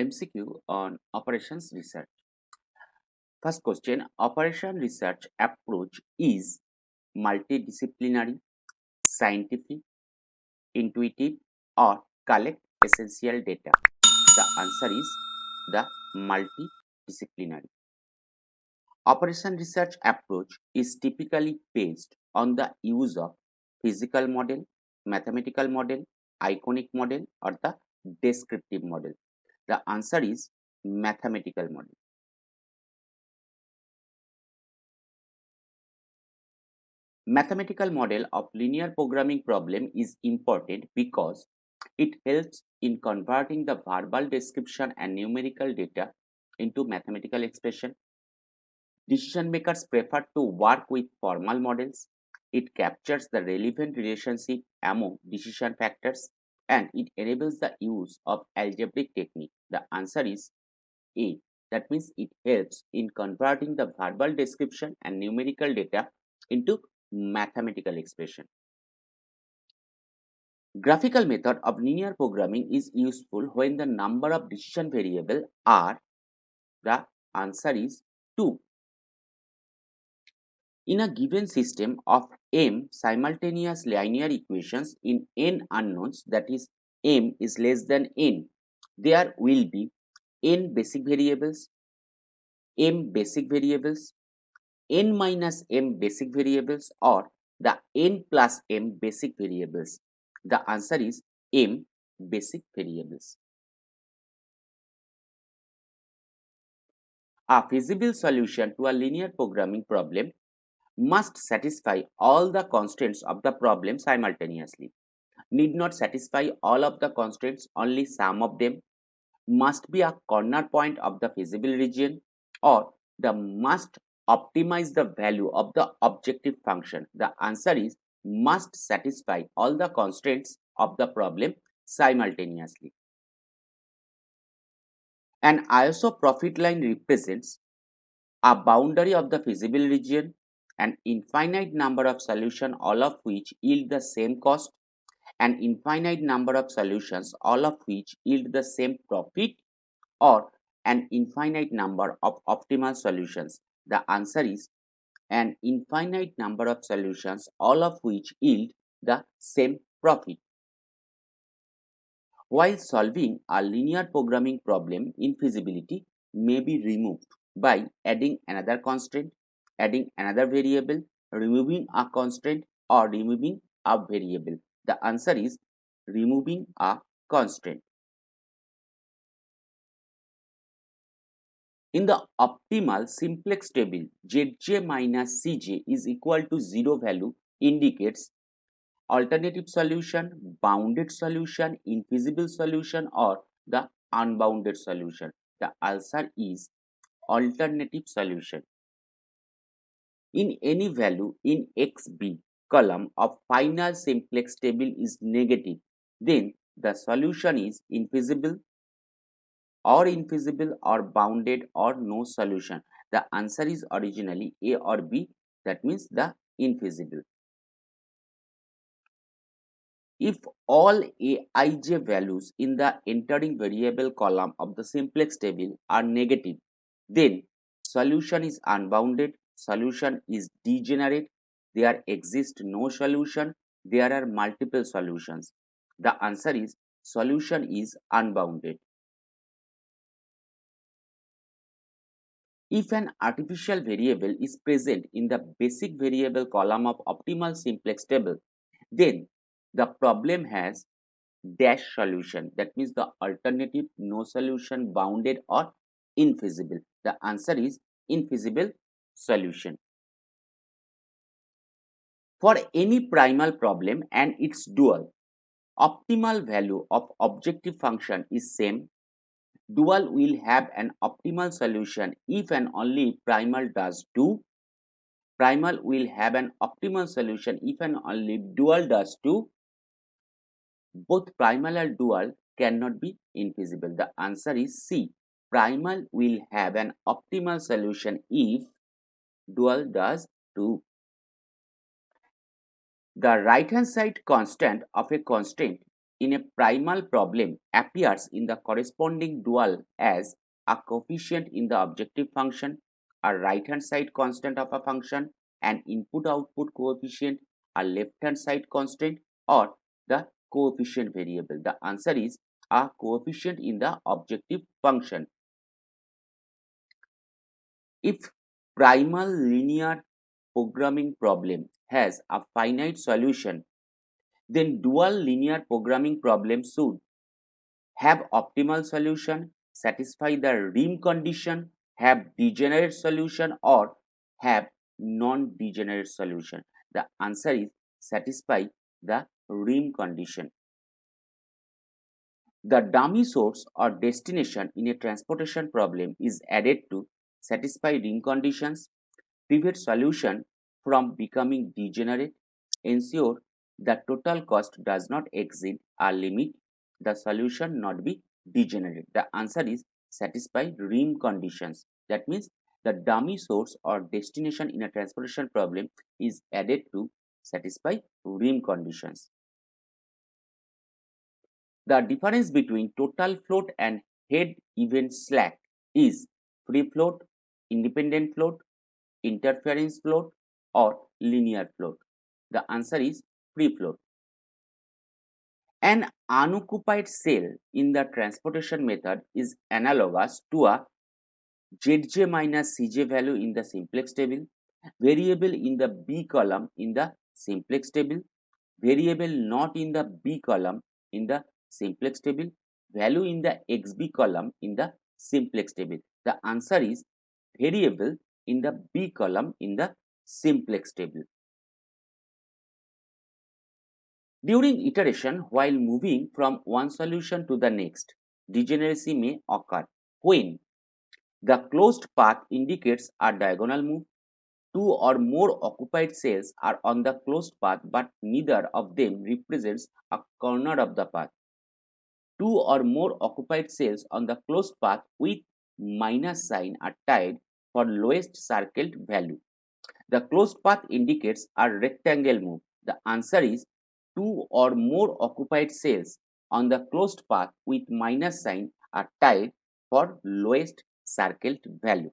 MCQ on operations research. First question, operation research approach is multidisciplinary, scientific, intuitive, or collect essential data? The answer is the multidisciplinary. Operation research approach is typically based on the use of physical model, mathematical model, iconic model, or the descriptive model. The answer is mathematical model. Mathematical model of linear programming problem is important because it helps in converting the verbal description and numerical data into mathematical expression. Decision makers prefer to work with formal models. It captures the relevant relationship among decision factors and it enables the use of algebraic technique. The answer is A. That means it helps in converting the verbal description and numerical data into mathematical expression. Graphical method of linear programming is useful when the number of decision variables are, the answer is 2. In a given system of m simultaneous linear equations in n unknowns, that is m is less than n, there will be n basic variables, m basic variables, n minus m basic variables, or the n plus m basic variables. The answer is m basic variables. A feasible solution to a linear programming problem must satisfy all the constraints of the problem simultaneously. Need not satisfy all of the constraints, only some of them. Must be a corner point of the feasible region, or the must optimize the value of the objective function. The answer is must satisfy all the constraints of the problem simultaneously. An isoprophet line represents a boundary of the feasible region, an infinite number of solutions, all of which yield the same cost, an infinite number of solutions, all of which yield the same profit, or an infinite number of optimal solutions. The answer is an infinite number of solutions, all of which yield the same profit. While solving a linear programming problem, infeasibility may be removed by adding another constraint, adding another variable, removing a constraint, or removing a variable. The answer is removing a constraint. In the optimal simplex table, Zj minus Cj is equal to 0 value indicates alternative solution, bounded solution, infeasible solution, or the unbounded solution. The answer is alternative solution. In any value in xb column of final simplex table is negative, then the solution is infeasible or bounded or no solution. The answer is originally A or B, that means the infeasible. If all aij values in the entering variable column of the simplex table are negative, then solution is unbounded, solution is degenerate, there exists no solution, there are multiple solutions. The answer is solution is unbounded. If an artificial variable is present in the basic variable column of optimal simplex table, then the problem has dash solution. That means the alternative, no solution, bounded, or infeasible. The answer is infeasible solution. For any primal problem and its dual, optimal value of objective function is same. Dual will have an optimal solution if and only if primal does do. Primal will have an optimal solution if and only if dual does do. Both primal and dual cannot be infeasible. The answer is C. Primal will have an optimal solution if dual does do. The right hand side constant of a constraint in a primal problem appears in the corresponding dual as a coefficient in the objective function, a right-hand side constant of a function, an input-output coefficient, a left-hand side constant, or the coefficient variable. The answer is a coefficient in the objective function. If primal linear programming problem has a finite solution, then dual linear programming problem should have optimal solution, satisfy the rim condition, have degenerate solution, or have non-degenerate solution. The answer is satisfy the rim condition. The dummy source or destination in a transportation problem is added to satisfy rim conditions, prevent solution from becoming degenerate, ensure the total cost does not exceed a limit, the solution not be degenerate. The answer is satisfy rim conditions. That means the dummy source or destination in a transportation problem is added to satisfy rim conditions. The difference between total float and head event slack is free float, independent float, interference float, or linear float. The answer is free float. An unoccupied cell in the transportation method is analogous to a Zj minus Cj value in the simplex table, variable in the B column in the simplex table, variable not in the B column in the simplex table, value in the XB column in the simplex table. The answer is variable in the B column in the simplex table. During iteration, while moving from one solution to the next, degeneracy may occur when the closed path indicates a diagonal move, two or more occupied cells are on the closed path but neither of them represents a corner of the path. Two or more occupied cells on the closed path with minus sign are tied for lowest circled value. The closed path indicates a rectangle move. The answer is two or more occupied cells on the closed path with minus sign are tied for lowest circled value.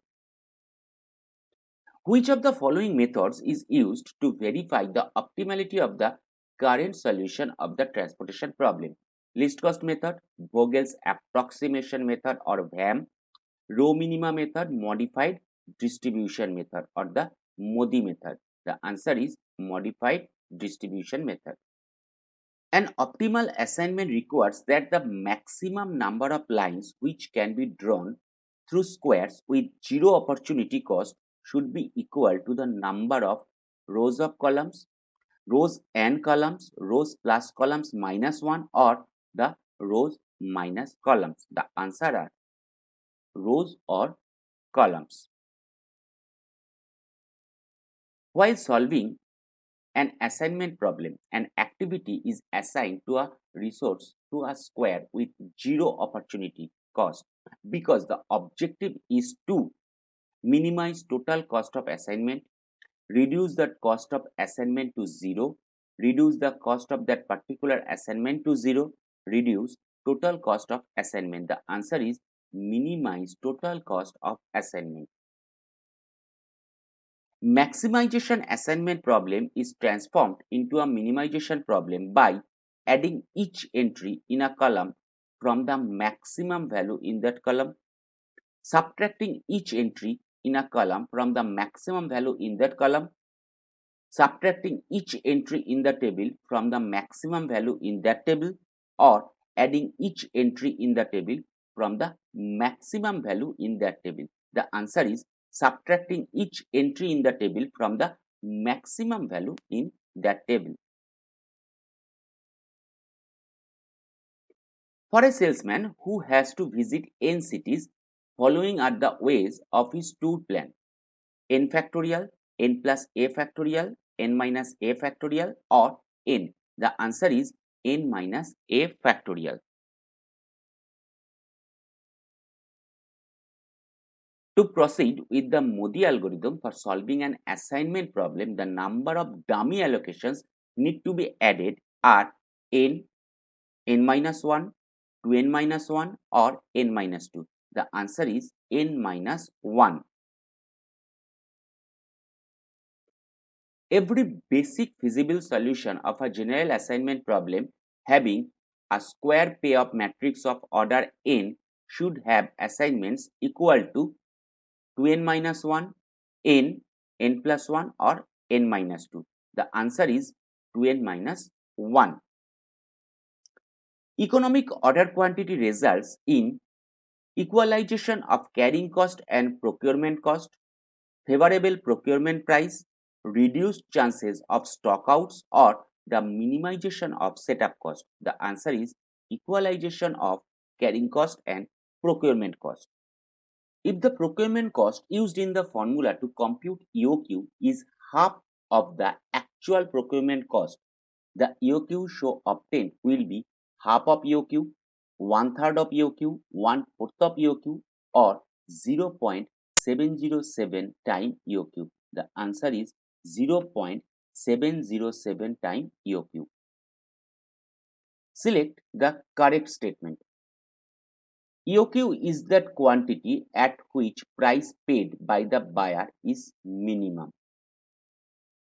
Which of the following methods is used to verify the optimality of the current solution of the transportation problem? Least cost method, Vogel's approximation method or VAM, row minima method, modified distribution method or the MODI method. The answer is modified distribution method. An optimal assignment requires that the maximum number of lines which can be drawn through squares with zero opportunity cost should be equal to the number of rows of columns, rows and columns, rows plus columns minus 1 or the rows minus columns. The answer are rows or columns. While solving an assignment problem, an activity is assigned to a resource to a square with zero opportunity cost because the objective is to minimize total cost of assignment, reduce the cost of assignment to zero, reduce the cost of that particular assignment to zero, reduce total cost of assignment. The answer is minimize total cost of assignment. Maximization assignment problem is transformed into a minimization problem by adding each entry in a column from the maximum value in that column, subtracting each entry in a column from the maximum value in that column, subtracting each entry in the table from the maximum value in that table, or adding each entry in the table from the maximum value in that table. The answer is subtracting each entry in the table from the maximum value in that table. For a salesman who has to visit n cities, following are the ways of his tour plan: n factorial, n plus a factorial, n minus a factorial, or n. The answer is n minus a factorial. To proceed with the MODI algorithm for solving an assignment problem, the number of dummy allocations need to be added are n, n minus 1, 2n minus 1 or n minus 2? The answer is n minus 1. Every basic feasible solution of a general assignment problem having a square payoff matrix of order n should have assignments equal to 2n minus 1, n, n plus 1 or n minus 2. The answer is 2n minus 1. Economic order quantity results in equalization of carrying cost and procurement cost, favorable procurement price, reduced chances of stockouts or the minimization of setup cost. The answer is equalization of carrying cost and procurement cost. If the procurement cost used in the formula to compute EOQ is half of the actual procurement cost, the EOQ so obtained will be half of EOQ, one third of EOQ, one fourth of EOQ, or 0.707 time EOQ. The answer is 0.707 time EOQ. Select the correct statement. EOQ is that quantity at which price paid by the buyer is minimum.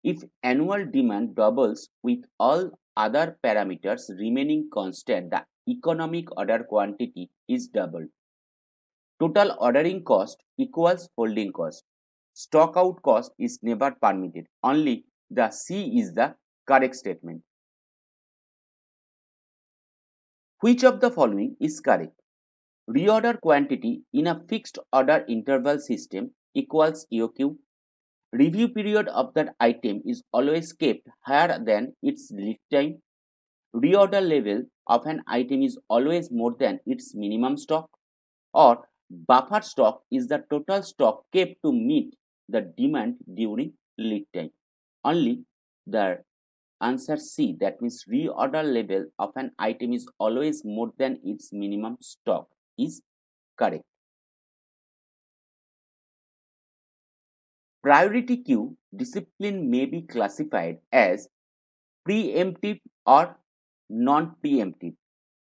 If annual demand doubles with all other parameters remaining constant, the economic order quantity is doubled. Total ordering cost equals holding cost. Stock out cost is never permitted. Only the C is the correct statement. Which of the following is correct? Reorder quantity in a fixed order interval system equals EOQ. Review period of that item is always kept higher than its lead time. Reorder level of an item is always more than its minimum stock, or buffer stock is the total stock kept to meet the demand during lead time. Only the answer C, that means reorder level of an item is always more than its minimum stock, is correct. Priority queue discipline may be classified as preemptive or non-preemptive,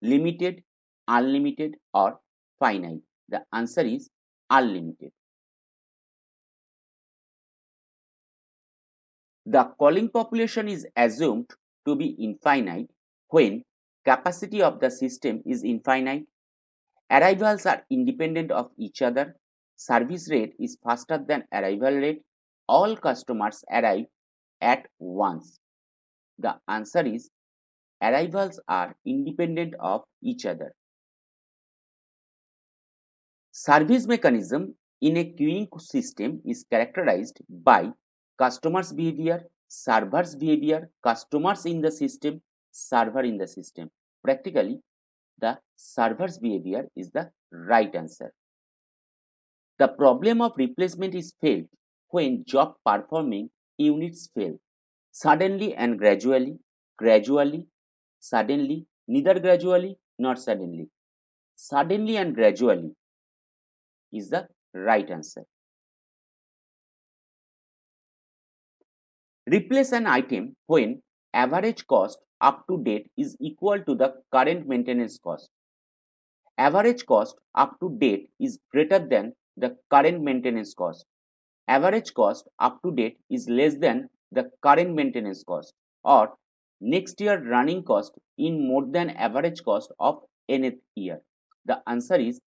limited, unlimited or finite. The answer is unlimited. The calling population is assumed to be infinite when capacity of the system is infinite, arrivals are independent of each other, service rate is faster than arrival rate, all customers arrive at once. The answer is arrivals are independent of each other. Service mechanism in a queuing system is characterized by customers' behavior, servers' behavior, customers in the system, server in the system. Practically, the server's behavior is the right answer. The problem of replacement is felt when job performing units fail. Suddenly and gradually, gradually, suddenly, neither gradually nor suddenly. Suddenly and gradually is the right answer. Replace an item when average cost up to date is equal to the current maintenance cost. Average cost up to date is greater than the current maintenance cost. Average cost up to date is less than the current maintenance cost, or next year running cost in more than average cost of nth year. The answer is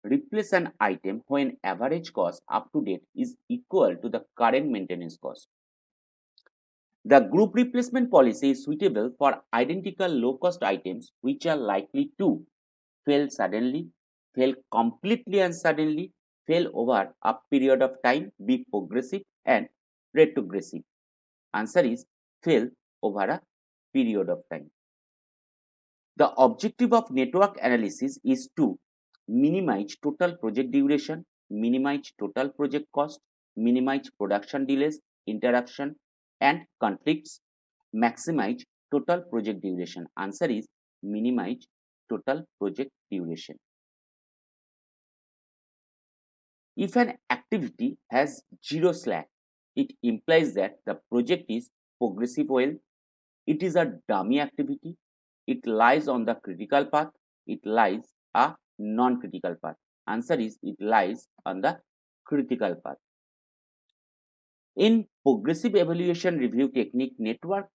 replace an item when average cost up to date is equal to the current maintenance cost. The group replacement policy is suitable for identical low-cost items which are likely to fail suddenly, fail completely and suddenly, fail over a period of time, be progressive and retrogressive. Answer is fail over a period of time. The objective of network analysis is to minimize total project duration, minimize total project cost, minimize production delays, interruption and conflicts, maximize total project duration. Answer is minimize total project duration. If an activity has zero slack, it implies that the project is progressive well. It is a dummy activity. It lies on the critical path. It lies a non-critical path. Answer is it lies on the critical path. In progressive evaluation review technique network,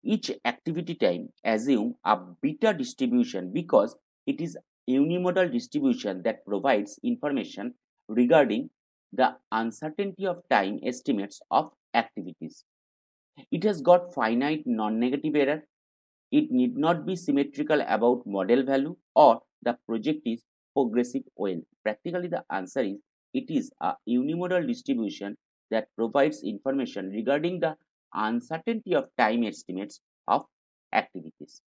each activity time assume a beta distribution because it is unimodal distribution that provides information regarding the uncertainty of time estimates of activities. It has got finite non-negative error. It need not be symmetrical about model value or the project is progressive well. Practically the answer is it is a unimodal distribution that provides information regarding the uncertainty of time estimates of activities.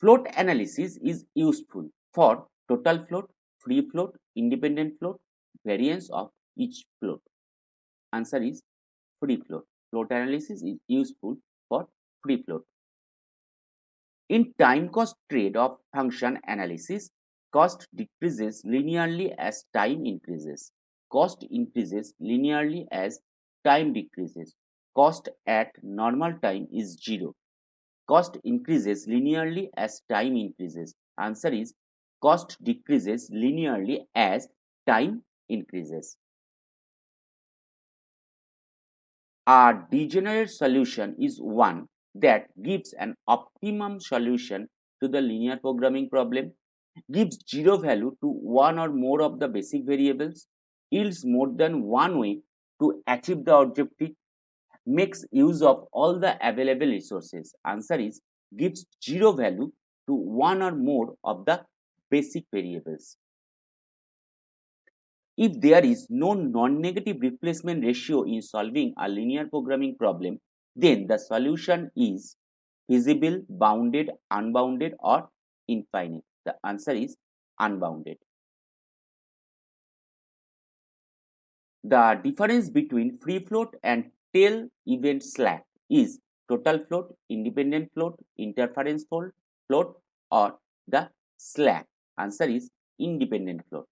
Float analysis is useful for total float, free float, independent float, variance of each float. Answer is free float. Float analysis is useful for free float. In time cost trade-off function analysis, cost decreases linearly as time increases. Cost increases linearly as time decreases. Cost at normal time is 0. Cost increases linearly as time increases. Answer is cost decreases linearly as time increases. A degenerate solution is one that gives an optimum solution to the linear programming problem, gives zero value to one or more of the basic variables, yields more than one way to achieve the objective, makes use of all the available resources. Answer is gives zero value to one or more of the basic variables. If there is no non-negative replacement ratio in solving a linear programming problem, then the solution is feasible, bounded, unbounded, or infinite. The answer is unbounded. The difference between free float and tail event slack is total float, independent float, interference float, or the slack. Answer is independent float.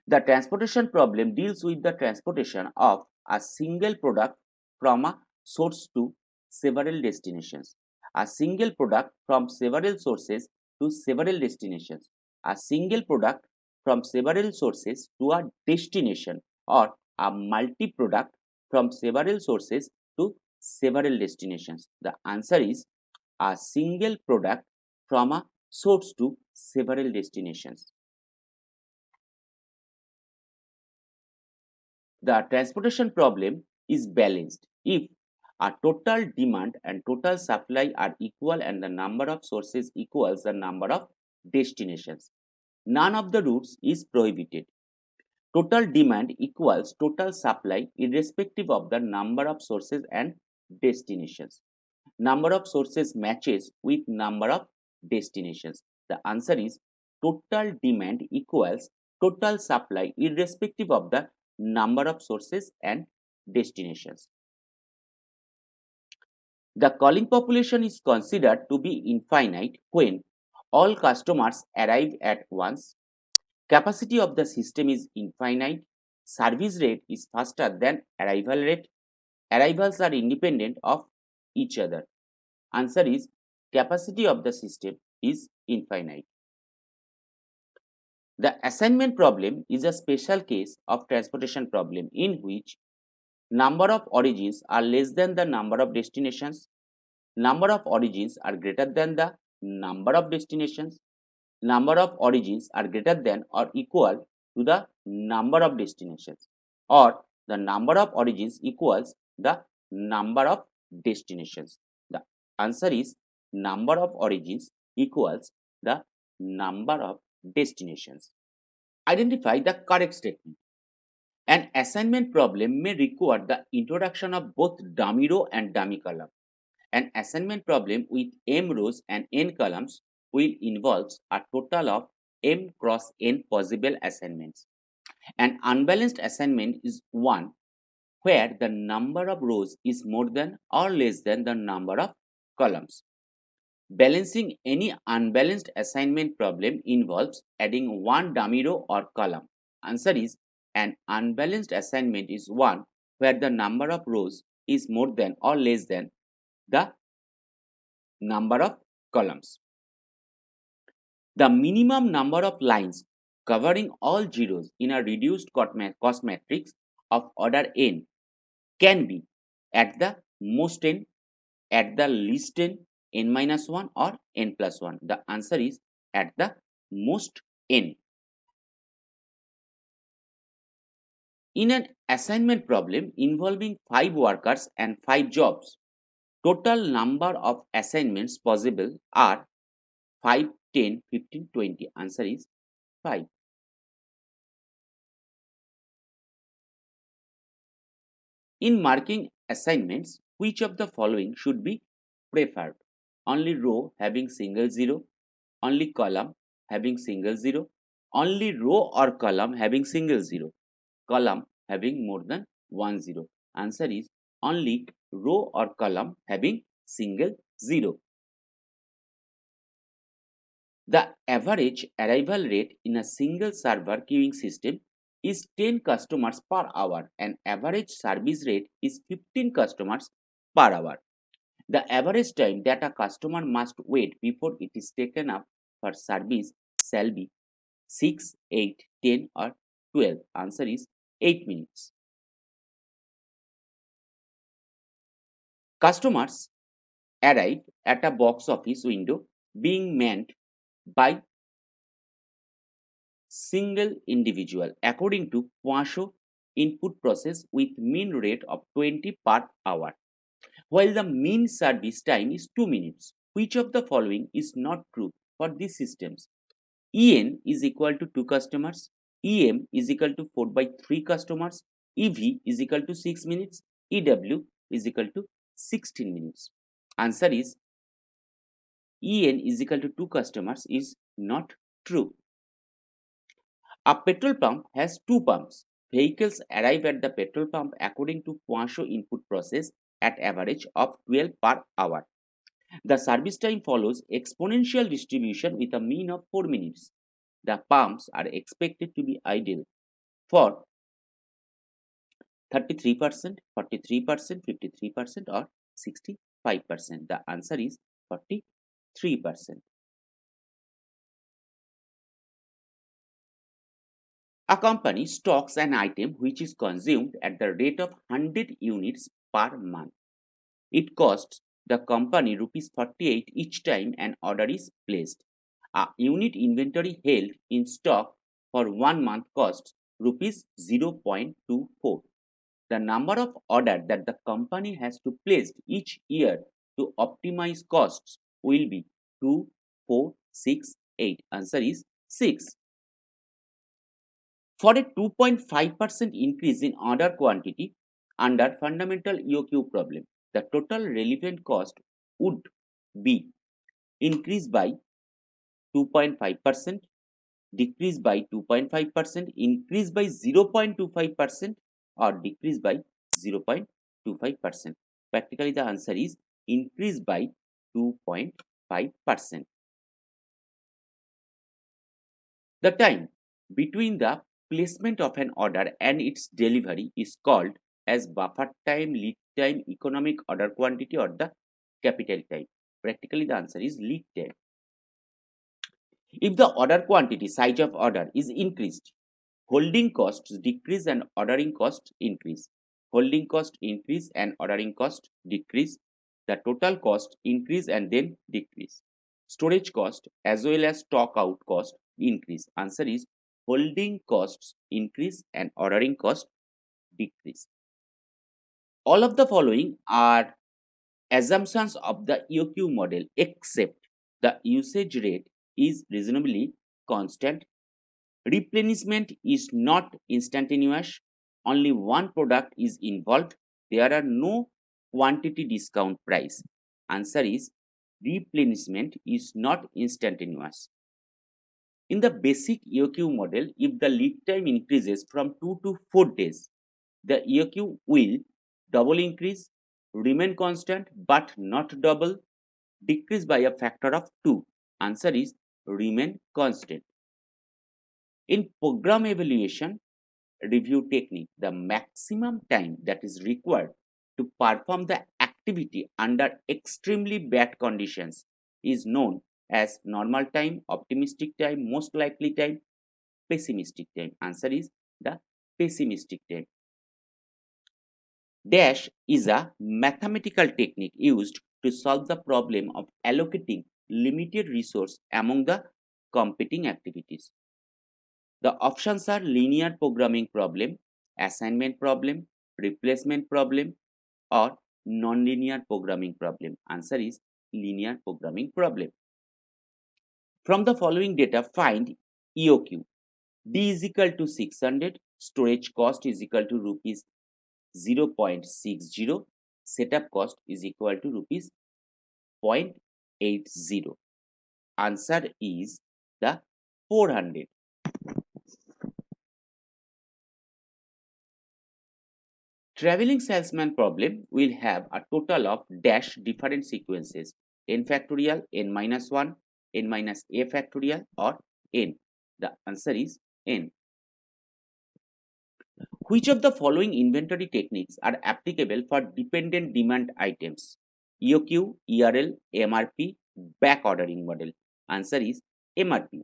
The transportation problem deals with the transportation of a single product from a source to several destinations. A single product from several sources to several destinations. A single product from several sources to a destination, or a multi-product from several sources to several destinations. The answer is a single product from a source to several destinations. The transportation problem is balanced if a total demand and total supply are equal and the number of sources equals the number of destinations. None of the routes is prohibited. Total demand equals total supply irrespective of the number of sources and destinations. Number of sources matches with number of destinations. The answer is total demand equals total supply irrespective of the number of sources and destinations. The calling population is considered to be infinite when all customers arrive at once. Capacity of the system is infinite. Service rate is faster than arrival rate. Arrivals are independent of each other. Answer is capacity of the system is infinite. The assignment problem is a special case of transportation problem in which number of origins are less than the number of destinations, number of origins are greater than the number of destinations, number of origins are greater than or equal to the number of destinations, or the number of origins equals the number of destinations. The answer is number of origins equals the number of destinations. Identify the correct statement. An assignment problem may require the introduction of both dummy row and dummy column. An assignment problem with m rows and n columns will involve a total of m cross n possible assignments. An unbalanced assignment is one where the number of rows is more than or less than the number of columns. Balancing any unbalanced assignment problem involves adding one dummy row or column. Answer is an unbalanced assignment is one where the number of rows is more than or less than the number of columns. The minimum number of lines covering all zeros in a reduced cost matrix of order n can be at the most n, at the least n, n minus 1 or n plus 1. The answer is at the most n. In an assignment problem involving 5 workers and 5 jobs, total number of assignments possible are 5, 10, 15, 20. Answer is 5. In marking assignments, which of the following should be preferred? Only row having single zero, only column having single zero, only row or column having single zero, column having more than one zero. Answer is only row or column having single zero. The average arrival rate in a single server queuing system is 10 customers per hour and average service rate is 15 customers per hour. The average time that a customer must wait before it is taken up for service shall be 6, 8, 10 or 12. Answer is 8 minutes. Customers arrive at a box office window being manned by single individual according to Poisson input process with mean rate of 20 per hour, while the mean service time is 2 minutes. Which of the following is not true for these systems? En is equal to 2 customers, Em is equal to 4 by 3 customers, Ev is equal to 6 minutes, Ew is equal to 16 minutes. Answer is En is equal to 2 customers is not true. A petrol pump has two pumps. Vehicles arrive at the petrol pump according to Poisson input process at average of 12 per hour. The service time follows exponential distribution with a mean of 4 minutes. The pumps are expected to be idle for 33%, 43%, 53% or 65%. The answer is 43%. A company stocks an item which is consumed at the rate of 100 units per month. It costs the company rupees 48 each time an order is placed. A unit inventory held in stock for 1 month costs rupees 0.24. The number of orders that the company has to place each year to optimize costs will be 2, 4, 6, 8. Answer is 6. For a 2.5% increase in order quantity under fundamental EOQ problem, the total relevant cost would be increase by 2.5%, decrease by 2.5%, increase by 0.25% or decrease by 0.25%. Practically the answer is increase by 2.5%. The time between the placement of an order and its delivery is called as buffer time, lead time, economic order quantity or the capital time. Practically the answer is lead time. If the order quantity, size of order is increased, holding costs decrease and ordering costs increase. Holding cost increase and ordering cost decrease. The total cost increase and then decrease. Storage cost as well as stock out cost increase. Answer is holding costs increase and ordering cost decrease. All of the following are assumptions of the EOQ model except the usage rate is reasonably constant. Replenishment is not instantaneous. Only one product is involved. There are no quantity discount price. Answer is replenishment is not instantaneous. In the basic EOQ model, if the lead time increases from 2 to 4 days, the EOQ will double increase, remain constant but not double, decrease by a factor of 2. Answer is remain constant. In program evaluation review technique, the maximum time that is required to perform the activity under extremely bad conditions is known as normal time, optimistic time, most likely time, pessimistic time. Answer is the pessimistic time. Dash is a mathematical technique used to solve the problem of allocating limited resource among the competing activities. The options are linear programming problem, assignment problem, replacement problem, or nonlinear programming problem. Answer is linear programming problem. From the following data, find EOQ. D is equal to 600, storage cost is equal to rupees 0.60, setup cost is equal to rupees 0.80. Answer is the 400. Traveling salesman problem will have a total of dash different sequences n factorial, n minus 1, n minus a factorial, or n. The answer is n. Which of the following inventory techniques are applicable for dependent demand items? EOQ, ERL, MRP, back ordering model. Answer is MRP.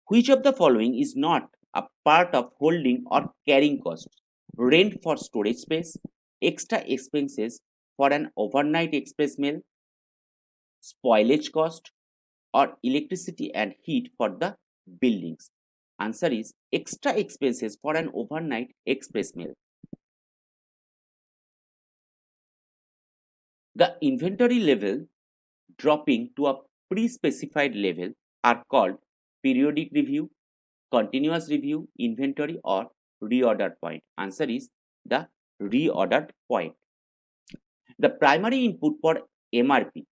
Which of the following is not a part of holding or carrying cost? Rent for storage space, extra expenses for an overnight express mail, spoilage cost, or electricity and heat for the buildings. Answer is extra expenses for an overnight express mail. The inventory level dropping to a pre-specified level are called periodic review, continuous review, inventory, or reorder point. Answer is the reordered point. The primary input for MRP,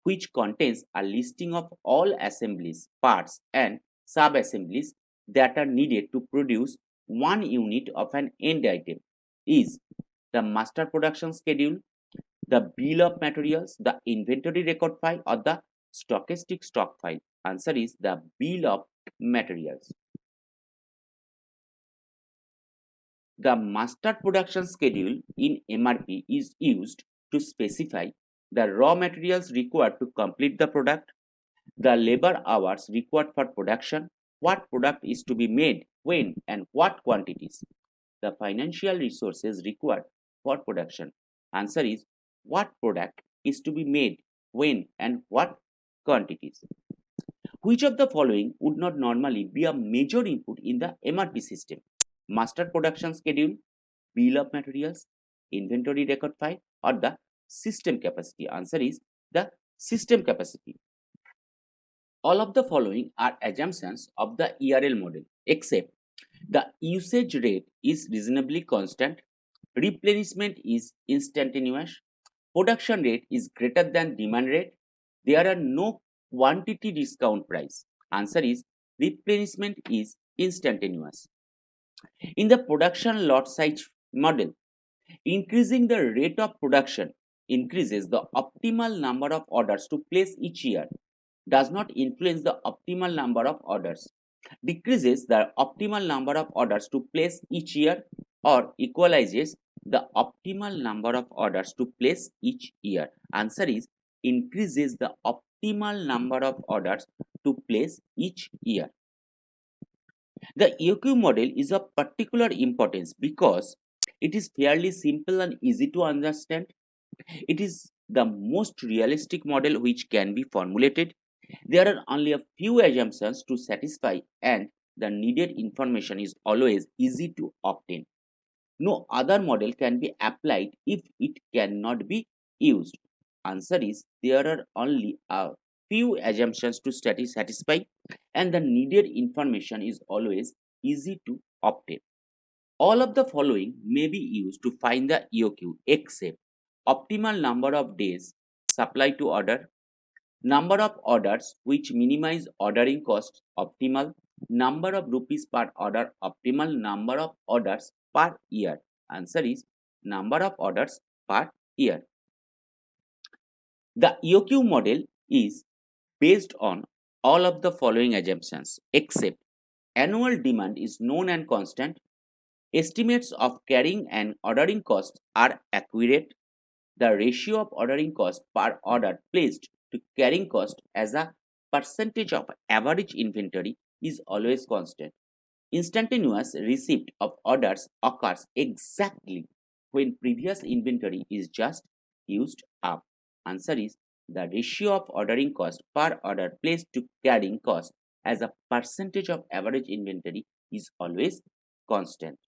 which contains a listing of all assemblies, parts, and sub-assemblies that are needed to produce one unit of an end item, is the master production schedule, the bill of materials, the inventory record file, or the stochastic stock file. Answer is the bill of materials. The master production schedule in MRP is used to specify the raw materials required to complete the product, the labor hours required for production, what product is to be made, when, and what quantities, the financial resources required for production. Answer is what product is to be made, when, and what quantities. Which of the following would not normally be a major input in the MRP system? Master production schedule, bill of materials, inventory record file, or the system capacity? Answer is the system capacity. All of the following are assumptions of the ERL model, except the usage rate is reasonably constant, replenishment is instantaneous, production rate is greater than demand rate, there are no quantity discount price. Answer is replenishment is instantaneous. In the production lot size model, increasing the rate of production increases the optimal number of orders to place each year, does not influence the optimal number of orders, decreases the optimal number of orders to place each year, or equalizes the optimal number of orders to place each year. Answer is increases the optimal number of orders to place each year. The EOQ model is of particular importance because it is fairly simple and easy to understand. It is the most realistic model which can be formulated. There are only a few assumptions to satisfy, and the needed information is always easy to obtain. No other model can be applied if it cannot be used. Answer is there are only a few assumptions to satisfy, and the needed information is always easy to obtain. All of the following may be used to find the EOQ except optimal number of days supply to order, number of orders which minimize ordering cost optimal, number of rupees per order optimal, number of orders per year. Answer is number of orders per year. The EOQ model is based on all of the following assumptions except annual demand is known and constant, estimates of carrying and ordering costs are accurate, the ratio of ordering cost per order placed to carrying cost as a percentage of average inventory is always constant. Instantaneous receipt of orders occurs exactly when previous inventory is just used up. Answer is the ratio of ordering cost per order placed to carrying cost as a percentage of average inventory is always constant.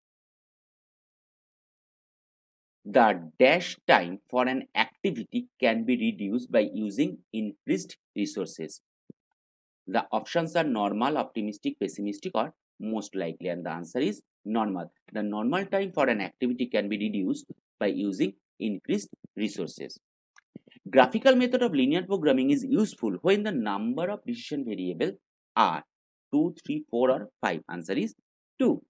The dash time for an activity can be reduced by using increased resources. The options are normal, optimistic, pessimistic, or most likely, and the answer is normal. The normal time for an activity can be reduced by using increased resources. Graphical method of linear programming is useful when the number of decision variables are 2, 3, 4, or 5. Answer is 2.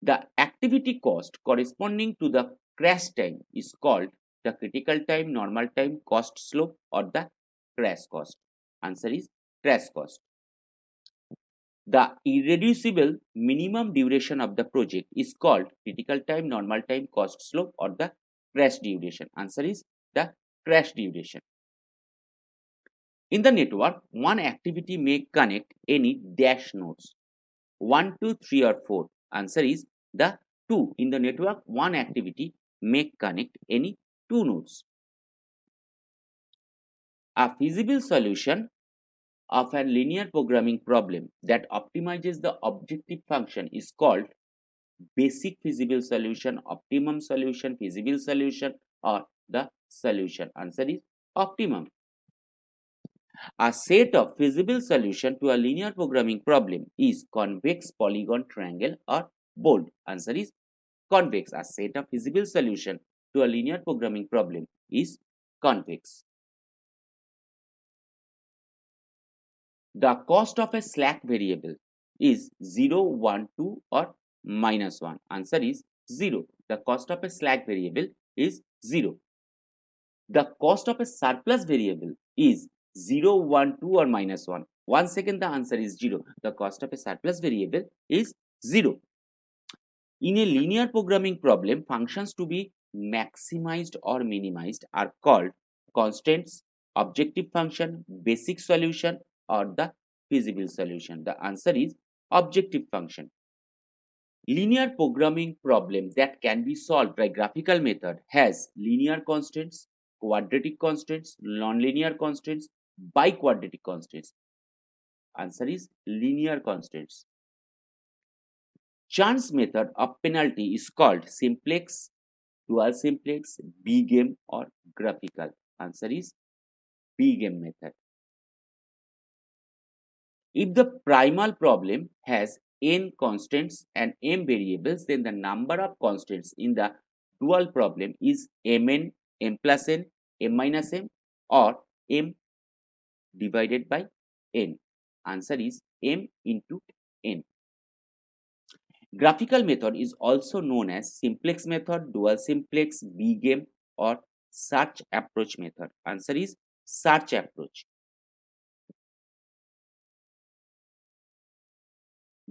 The activity cost corresponding to the crash time is called the critical time, normal time, cost slope, or the crash cost. Answer is crash cost. The irreducible minimum duration of the project is called critical time, normal time, cost slope, or the crash duration. Answer is the crash duration. In the network, one activity may connect any dash nodes 1, 2, 3, or 4. Answer is the 2. In the network, one activity may connect any 2 nodes. A feasible solution of a linear programming problem that optimizes the objective function is called basic feasible solution, optimum solution, feasible solution, or the solution. Answer is optimum. A set of feasible solution to a linear programming problem is convex, polygon, triangle, or bold. Answer is convex. A set of feasible solution to a linear programming problem is convex. The cost of a slack variable is 0, 1, 2, or minus 1. Answer is 0. The cost of a slack variable is 0. The cost of a surplus variable is 0, 1, 2, or minus 1. 1 second, the answer is 0. The cost of a surplus variable is 0. In a linear programming problem, functions to be maximized or minimized are called constants, objective function, basic solution, or the feasible solution. The answer is objective function. Linear programming problem that can be solved by graphical method has linear constants, quadratic constants, nonlinear constants, biquadratic constants. Answer is linear constants. Chance method of penalty is called simplex, dual simplex, B-game, or graphical. Answer is B-game method. If the primal problem has n constants and m variables, then the number of constants in the dual problem is mn, m plus n, m minus m, or m divided by n. Answer is m into n. Graphical method is also known as simplex method, dual simplex, B-game, or search approach method. Answer is search approach.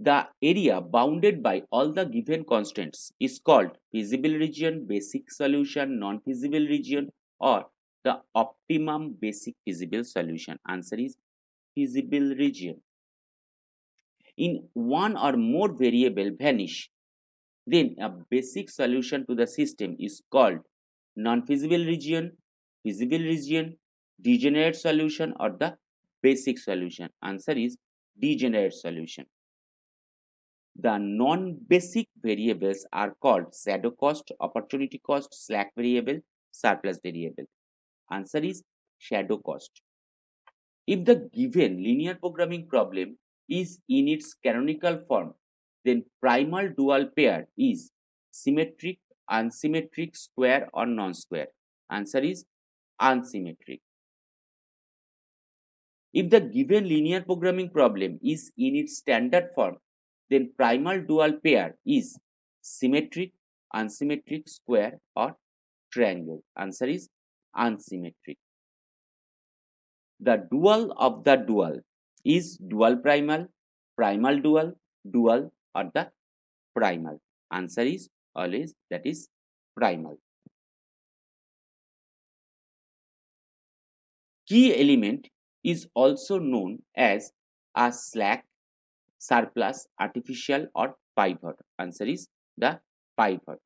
The area bounded by all the given constants is called feasible region, basic solution, non-feasible region, or the optimum basic feasible solution. Answer is feasible region. In one or more variable vanish, then a basic solution to the system is called non-feasible region, feasible region, degenerate solution, or the basic solution. Answer is degenerate solution. The non-basic variables are called shadow cost, opportunity cost, slack variable, surplus variable. Answer is shadow cost. If the given linear programming problem is in its canonical form, then primal dual pair is symmetric, unsymmetric, square, or non-square. Answer is unsymmetric. If the given linear programming problem is in its standard form, then primal dual pair is symmetric, unsymmetric, square, or triangle. Answer is unsymmetric. The dual of the dual is dual primal, primal dual, dual, or the primal. Answer is always that is primal. Key element is also known as a slack, surplus, artificial, or pivot. Answer is the pivot.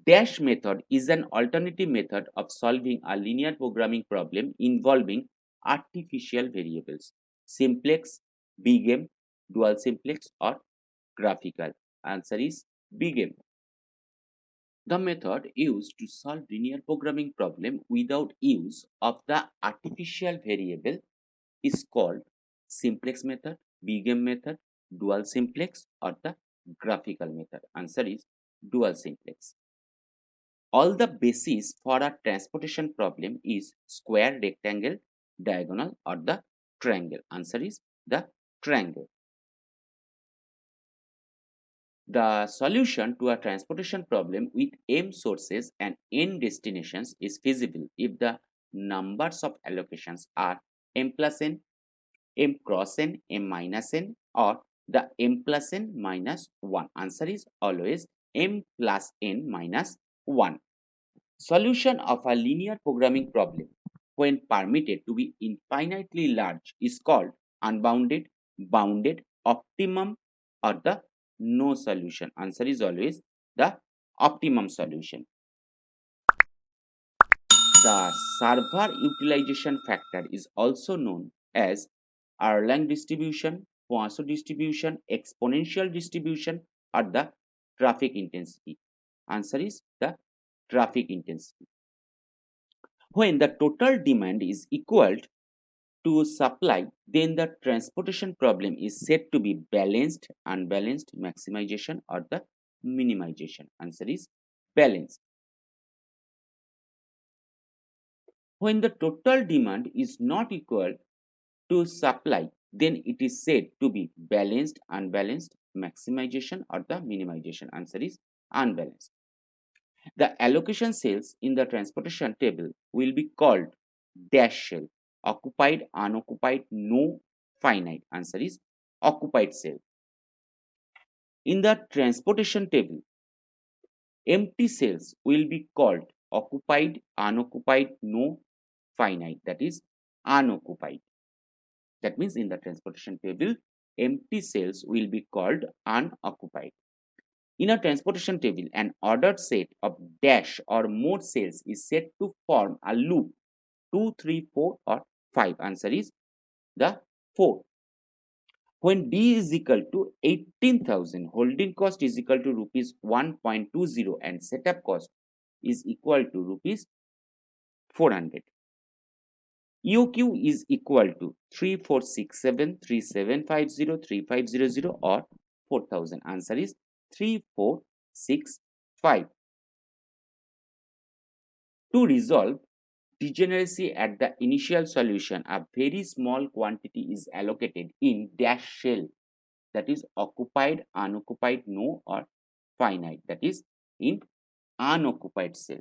Dash method is an alternative method of solving a linear programming problem involving artificial variables, simplex, big M, dual simplex, or graphical. Answer is big M. The method used to solve linear programming problem without use of the artificial variable is called simplex method, big M method, dual simplex, or the graphical method. Answer is dual simplex. All the basis for a transportation problem is square, rectangle, diagonal, or the triangle. Answer is the triangle. The solution to a transportation problem with m sources and n destinations is feasible if the numbers of allocations are m plus n, m cross n, m minus n, or the m plus n minus 1. Answer is always m plus n minus 1. Solution of a linear programming problem when permitted to be infinitely large is called unbounded, bounded, optimum, or the no solution. Answer is always the optimum solution. The server utilization factor is also known as Erlang distribution, Poisson distribution, exponential distribution, or the traffic intensity. Answer is the traffic intensity. When the total demand is equal to supply, then the transportation problem is said to be balanced, unbalanced, maximization, or the minimization. Answer is balanced. When the total demand is not equal to supply, then it is said to be balanced, unbalanced, maximization, or the minimization. Answer is unbalanced. The allocation cells in the transportation table will be called dash cell, occupied, unoccupied, no, finite. Answer is occupied cell. In the transportation table, empty cells will be called occupied, unoccupied, no, finite. That is unoccupied. That means in the transportation table, empty cells will be called unoccupied. In a transportation table, an ordered set of dash or more cells is said to form a loop 2, 3, 4, or 5. Answer is the 4. When D is equal to 18,000, holding cost is equal to rupees 1.20 and setup cost is equal to rupees 400. EOQ is equal to 3467, 3750, 3500, or 4000. Answer is 3465. To resolve degeneracy at the initial solution, a very small quantity is allocated in dash shell, that is occupied, unoccupied, no, or finite, that is in unoccupied cell.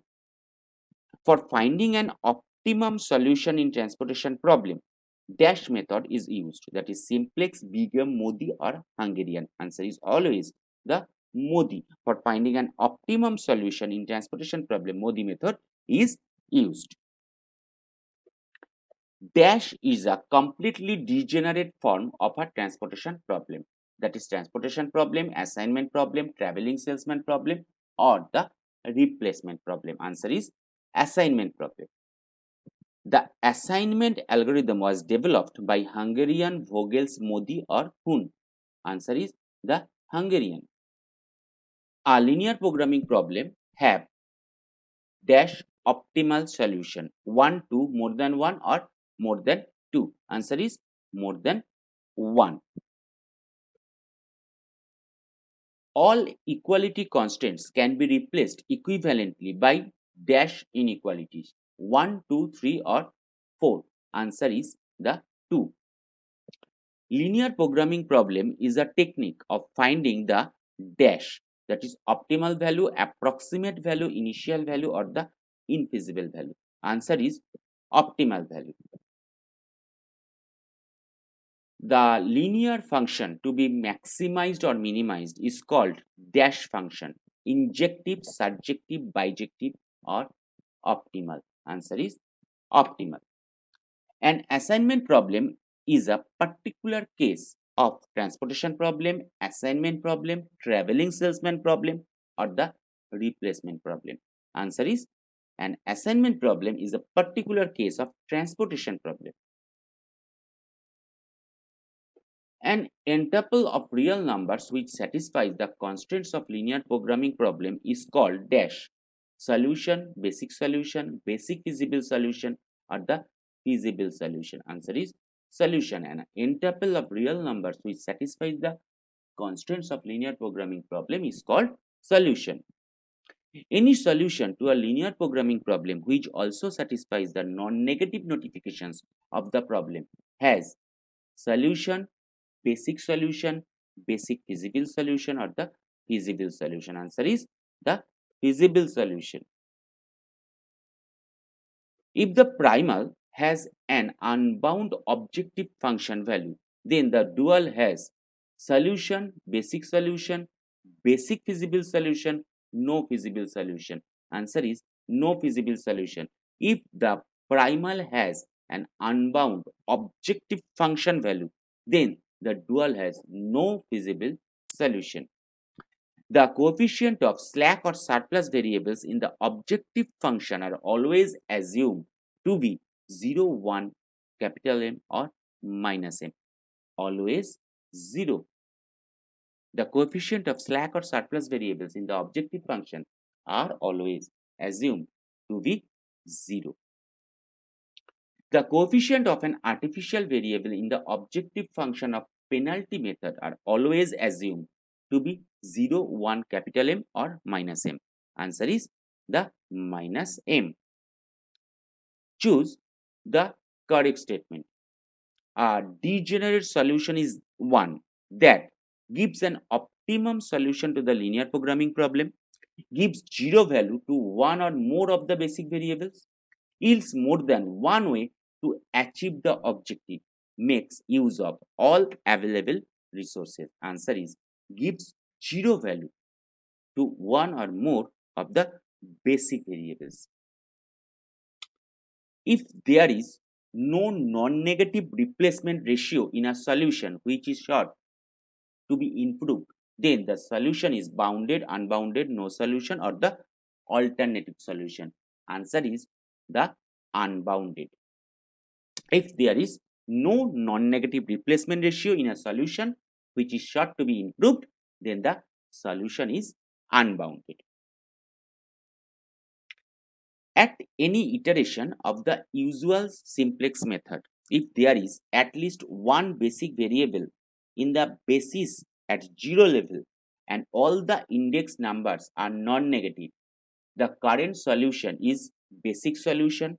For finding an optimum solution in transportation problem, dash method is used, that is simplex, big M, Modi, or Hungarian. Answer is always the Modi. For finding an optimum solution in transportation problem, Modi method is used. Dash is a completely degenerate form of a transportation problem, that is transportation problem, assignment problem, traveling salesman problem, or the replacement problem. Answer is assignment problem. The assignment algorithm was developed by Hungarian Vogels, Modi, or Hun. Answer is the Hungarian. A linear programming problem have dash optimal solution 1, 2, more than 1, or more than 2. Answer is more than 1. All equality constants can be replaced equivalently by dash inequalities 1, 2, 3, or 4. Answer is the 2. Linear programming problem is a technique of finding the dash, that is optimal value, approximate value, initial value, or the infeasible value. Answer is optimal value. The linear function to be maximized or minimized is called dash function, injective, surjective, bijective, or optimal. Answer is optimal. An assignment problem is a particular case of transportation problem, assignment problem, traveling salesman problem, or the replacement problem. Answer is, an assignment problem is a particular case of transportation problem. An n-tuple of real numbers which satisfies the constraints of linear programming problem is called dash solution, basic feasible solution, or the feasible solution. Answer is solution. An n-tuple of real numbers which satisfies the constraints of linear programming problem is called solution. Any solution to a linear programming problem which also satisfies the non-negative notifications of the problem has solution, basic solution, basic feasible solution, or the feasible solution. Answer is the feasible solution. If the primal has an unbound objective function value, then the dual has solution, basic feasible solution, no feasible solution. Answer is no feasible solution. If the primal has an unbound objective function value, then the dual has no feasible solution. The coefficient of slack or surplus variables in the objective function are always assumed to be 0, 1, capital M, or minus M. Always 0. The coefficient of slack or surplus variables in the objective function are always assumed to be 0. The coefficient of an artificial variable in the objective function of penalty method are always assumed to be 0, 1, capital M, or minus M. Answer is the minus M. Choose the correct statement. A degenerate solution is one that gives an optimum solution to the linear programming problem, gives zero value to one or more of the basic variables, yields more than one way to achieve the objective, makes use of all available resources. Answer is gives zero value to one or more of the basic variables. If there is no non-negative replacement ratio in a solution which is sought to be improved, then the solution is bounded, unbounded, no solution, or the alternative solution. Answer is the unbounded. If there is no non-negative replacement ratio in a solution which is sought to be improved, then the solution is unbounded. At any iteration of the usual simplex method, if there is at least one basic variable in the basis at 0 level and all the index numbers are non-negative, the current solution is basic solution,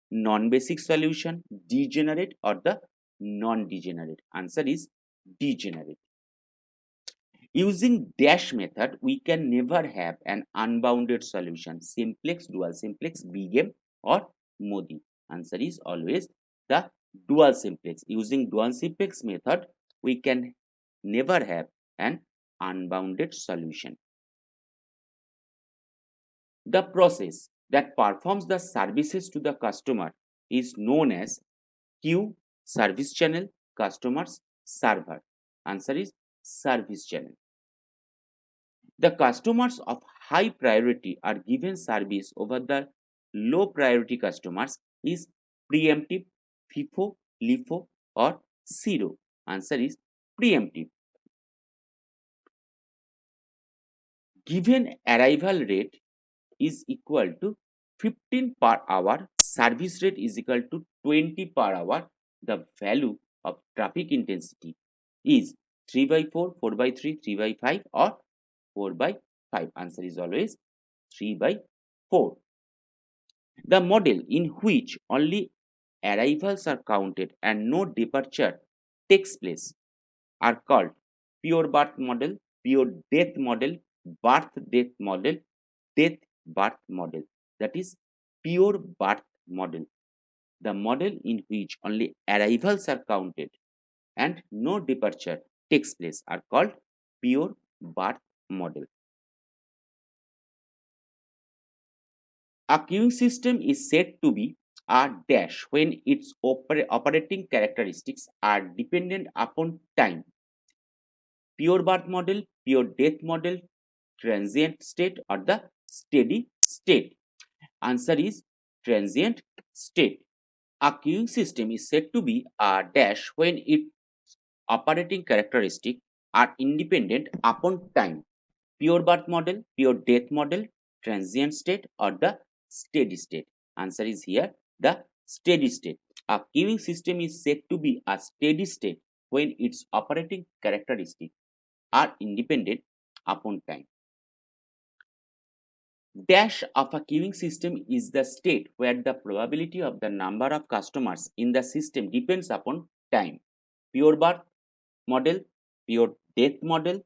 non-basic solution, degenerate, or the non-degenerate. Answer is degenerate. Using dash method, we can never have an unbounded solution, simplex, dual simplex, big M, or Modi. Answer is always the dual simplex. Using dual simplex method, we can never have an unbounded solution. The process that performs the services to the customer is known as queue, service channel, customers, server. Answer is service channel. The customers of high priority are given service over the low priority customers is preemptive, FIFO, LIFO, or zero. Answer is preemptive. Given arrival rate is equal to 15 per hour, service rate is equal to 20 per hour, the value of traffic intensity is 3 by 4, 4 by 3, 3 by 5, or 4 by 5. Answer is always 3 by 4. The model in which only arrivals are counted and no departure takes place are called pure birth model, pure death model, birth death model, death birth model. That is pure birth model. The model in which only arrivals are counted and no departure takes place are called pure birth model. A queuing system is said to be are dash when its operating characteristics are dependent upon time. Pure birth model, pure death model, transient state, or the steady state. Answer is transient state. A queuing system is said to be a dash when its operating characteristics are independent upon time. Pure birth model, pure death model, transient state, or the steady state. Answer is here the steady state. A queuing system is said to be a steady state when its operating characteristics are independent upon time. Dash of a queuing system is the state where the probability of the number of customers in the system depends upon time. Pure birth model, pure death model,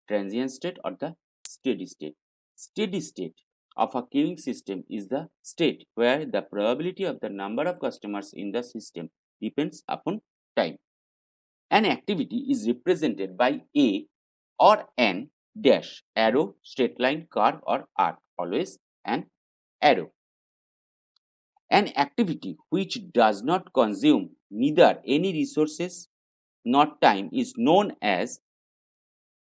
transient state, or the steady state. Steady state of a queuing system is the state where the probability of the number of customers in the system depends upon time. An activity is represented by a or an dash, arrow, straight line, curve, or arc, always an arrow. An activity which does not consume neither any resources nor time is known as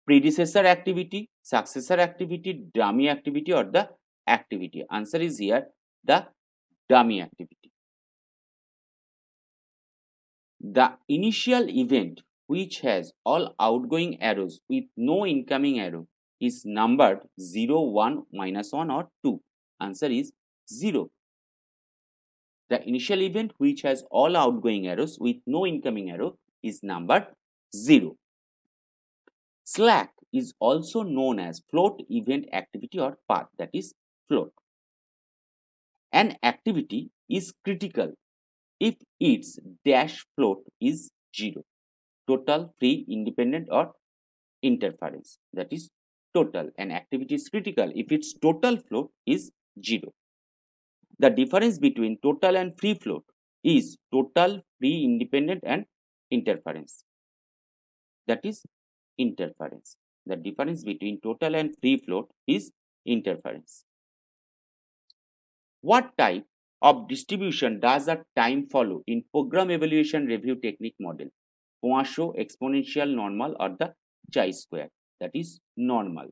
predecessor activity, successor activity, dummy activity, or the activity. Answer is here the dummy activity. The initial event which has all outgoing arrows with no incoming arrow is numbered 0, 1, -1, or 2. Answer is 0. The initial event which has all outgoing arrows with no incoming arrow is numbered 0. Slack is also known as float event activity or path, that is float. An activity is critical if its dash float is 0. Total, free, independent, or interference, that is total. An activity is critical if its total float is 0. The difference between total and free float is total, free, independent, and interference, that is interference. The difference between total and free float is interference. What type of distribution does a time follow in program evaluation review technique model? Poisson, exponential, normal, or the chi-square, that is normal.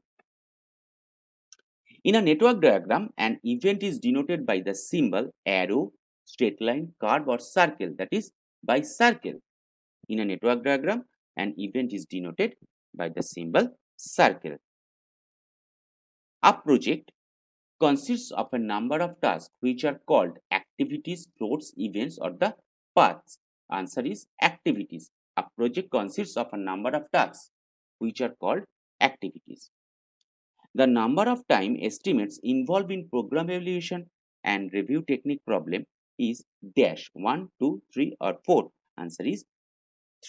In a network diagram, an event is denoted by the symbol arrow, straight line, curve, or circle, that is by circle. In a network diagram, an event is denoted by the symbol circle. A project consists of a number of tasks which are called activities, floats, events, or the paths. Answer is activities. A project consists of a number of tasks which are called activities. The number of time estimates involved in program evaluation and review technique problem is dash 1, 2, 3, or 4. Answer is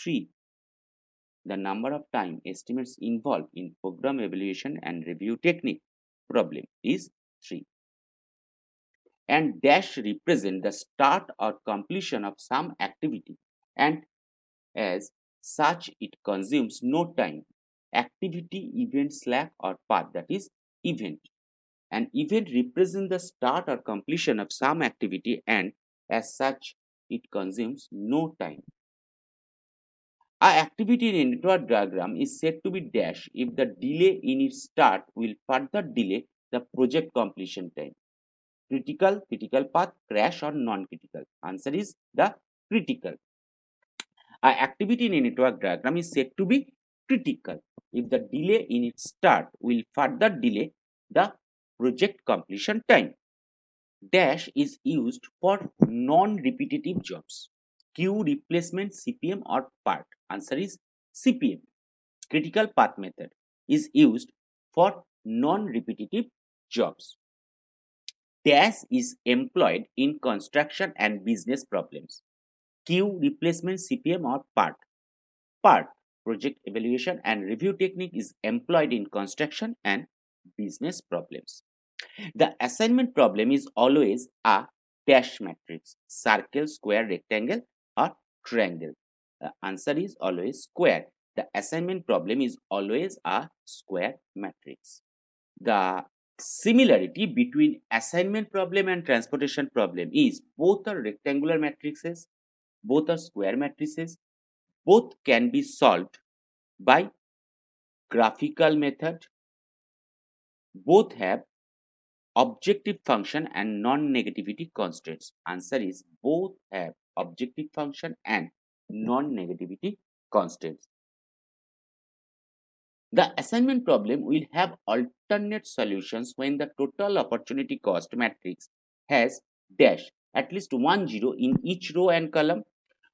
3. The number of time estimates involved in program evaluation and review technique problem is 3. And dash represent the start or completion of some activity, and as such it consumes no time. Activity, event, slack, or path, that is event. An event represents the start or completion of some activity, and as such it consumes no time. A activity in a network diagram is said to be dash if the delay in its start will further delay the project completion time. Critical, critical path, crash, or non-critical. Answer is the critical. A activity in a network diagram is said to be critical if the delay in its start will further delay the project completion time. Dash is used for non-repetitive jobs. Queue, replacement, CPM, or part. Answer is CPM. Critical path method is used for non-repetitive jobs. Dash is employed in construction and business problems. Queue, replacement, CPM, or part. Part, project evaluation and review technique, is employed in construction and business problems. The assignment problem is always a dash matrix: circle, square, rectangle, or triangle. The answer is always square. The assignment problem is always a square matrix. The Similarity between assignment problem and transportation problem is both are rectangular matrices, both are square matrices, both can be solved by graphical method, both have objective function and non-negativity constraints. Answer is both have objective function and non-negativity constraints. The assignment problem will have alternate solutions when the total opportunity cost matrix has dash at least one zero in each row and column,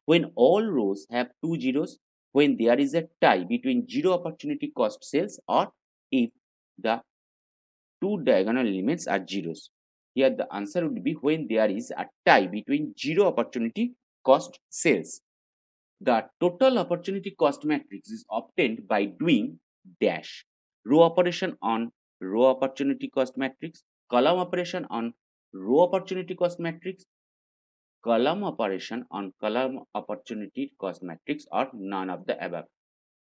when all rows have two zeros, when there is a tie between zero opportunity cost cells, or if the two diagonal elements are zeros. Here the answer would be when there is a tie between zero opportunity cost cells. The total opportunity cost matrix is obtained by doing dash row operation on row opportunity cost matrix, column operation on row opportunity cost matrix, column operation on column opportunity cost matrix, or none of the above.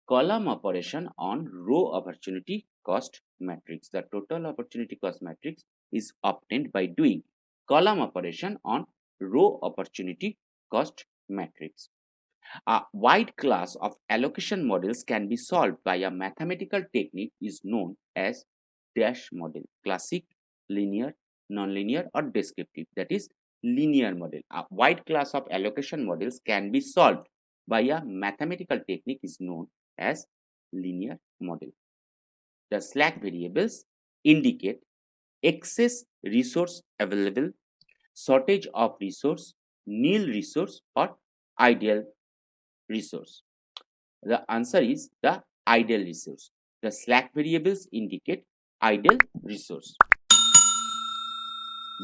Column operation on row opportunity cost matrix. The total opportunity cost matrix is obtained by doing column operation on row opportunity cost matrix. A wide class of allocation models can be solved by a mathematical technique is known as dash model: classic, linear, nonlinear, or descriptive. That is linear model. A wide class of allocation models can be solved by a mathematical technique is known as linear model. The slack variables indicate excess resource available, shortage of resource, nil resource, or ideal resource. The answer is the ideal resource. The slack variables indicate ideal resource.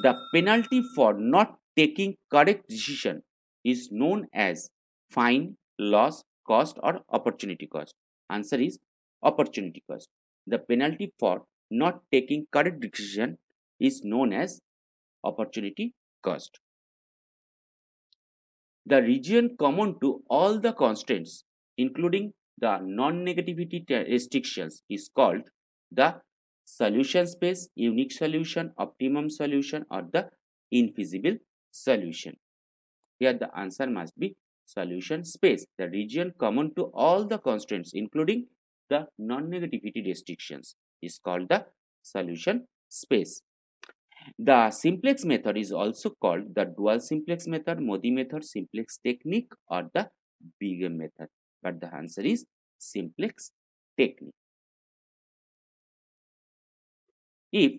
The penalty for not taking correct decision is known as fine, loss, cost, or opportunity cost. Answer is opportunity cost. The penalty for not taking correct decision is known as opportunity cost. The region common to all the constraints, including the non-negativity restrictions, is called the solution space, unique solution, optimum solution, or the infeasible solution. Here the answer must be solution space. The region common to all the constraints, including the non-negativity restrictions, is called the solution space. The simplex method is also called the dual simplex method, Modi method, simplex technique, or the Bingham method. But the answer is simplex technique. If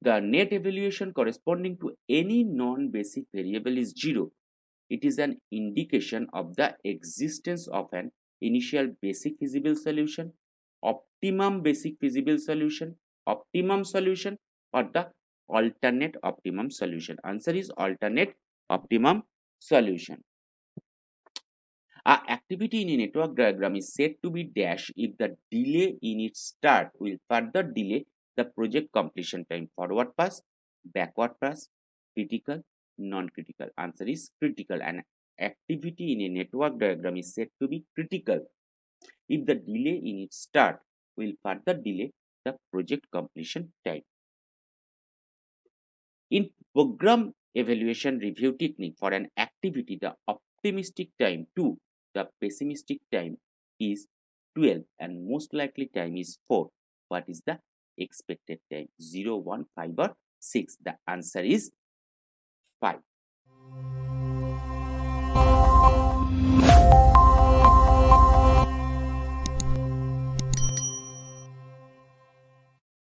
the net evaluation corresponding to any non-basic variable is zero, it is an indication of the existence of an initial basic feasible solution, optimum basic feasible solution, optimum solution, or the alternate optimum solution. Answer is alternate optimum solution. A activity in a network diagram is said to be dash if the delay in its start will further delay the project completion time. Forward pass, backward pass, critical, non-critical. Answer is critical. An activity in a network diagram is said to be critical if the delay in its start will further delay the project completion time. In program evaluation review technique for an activity, the optimistic time to the pessimistic time is 12 and most likely time is 4. What is the expected time? 0, 1, 5, or 6? The answer is 5.